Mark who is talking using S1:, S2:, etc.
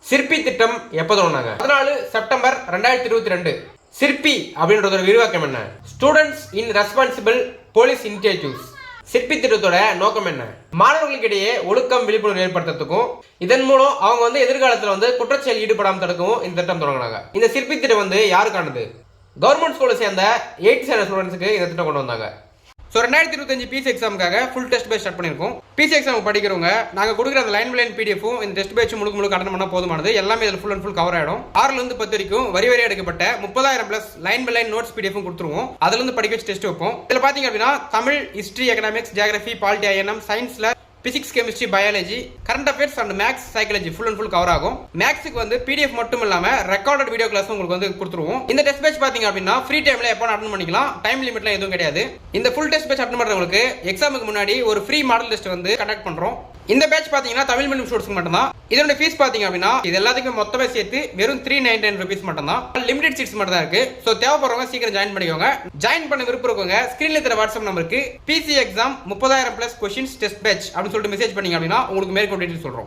S1: சிற்பி திட்டம் எப்போ தொடங்கினாங்க? 14 செப்டம்பர் 2022. சிற்பி அப்படின்றதோட விரிவாக்கம் என்ன? ஸ்டூடெண்ட்ஸ் இன் ரெஸ்பான்சிபிள் போலீஸ் இனிஷியேட்டிவ்ஸ். சிற்பி திட்டத்தோட நோக்கம் என்ன? மாணவர்களுக்கிடையே ஒழுக்கம் விழிப்புணர்வு ஏற்படுத்துறதுக்கும் இதன் மூலம் அவங்க எதிர்காலத்தில் குற்றச்செயல் ஈடுபடாமல் தடுக்கவும் இந்த திட்டம் தொடங்கினாங்க. இந்த சிற்பி திட்டம் யாருக்கானது? கவர்மெண்ட் ஸ்கூலை சேர்ந்த 8th ஸ்டாண்டர்ட் ஸ்டூடெண்ட்ஸுக்கு இந்த திட்டம் கொண்டு வந்தாங்க. ஸோ 2025 பிசி எக்ஸாமுக்காக ஃபுல் டெஸ்ட் பேட்ச் ஸ்டார்ட் பண்ணியிருக்கோம். பிசி எக்ஸாம் படிக்கிறவங்க நாங்கள் கொடுக்குற அந்த லைன் பை லைன் பிடிஎஃப்பும் இந்த டெஸ்ட் பேட்ச் முழுக்க அட்டன் பண்ணால் போதுமானது. எல்லாமே இதில் ஃபுல் அண்ட் ஃபுல் கவர் ஆகிடும். 6லேருந்து 10 வரைக்கும் வரி எடுக்கப்பட்ட 30,000+ லைன் பை லைன் நோட்ஸ் பிடிஎஃப்பும் கொடுத்துருவோம். அதுலேருந்து படிக்க வச்சு டெஸ்ட் வைப்போம். இதில் பார்த்தீங்க அப்படின்னா Tamil, history, economics, geography, polity, INM, சயின்ஸில் physics, chemistry, biology, current affairs and maths, psychology full and full cover ஆகும். மேக்ஸுக்கு பிடிஎஃப் மட்டும் இல்லாம ரெக்கார்டட் வீடியோ கிளாஸ் உங்களுக்கு கொடுத்துருவோம். இந்த டெஸ்ட் பேட்ச் பாத்தீங்க அப்படின்னா ஃப்ரீ டைம்ல எப்போ அட்டன் பண்ணிக்கலாம். டைம் லிமிட்லாம் எதுவும் கிடையாது. இந்த ஃபுல் டெஸ்ட் பேட்ச் அட்டன் பண்றவங்களுக்கு எக்ஸாமுக்கு முன்னாடி ஒரு ஃப்ரீ மாடல் டெஸ்ட் கண்டக்ட் பண்றோம். இந்த பேட்ச் பாத்தீங்கன்னா தமிழ் மீடியம் ஸ்டூடெண்ட்ஸ்க்கு மட்டும் தான். இதோட ஃபீஸ் பாத்தீங்க அப்படின்னா இது எல்லாத்துக்கும் மொத்தமே சேர்த்து வெறும் 399 rupees மட்டும் தான். லிமிடெட் சீட்ஸ் மட்டும் தான் இருக்கு. ஸோ தேவைப்படுறவங்க சீக்கிரம் ஜாயின் பண்ணிக்கோங்க. ஜாயின் பண்ண விருப்பம் இருக்கவங்க ஸ்கிரீன்ல தர வாட்ஸ்அப் நம்பருக்கு PC exam 30,000+ questions test batch அப்படின்னு சொல்லிட்டு மெசேஜ் பண்ணீங்க அப்படின்னா உங்களுக்கு மேற்கொண்டு சொல்றோம்.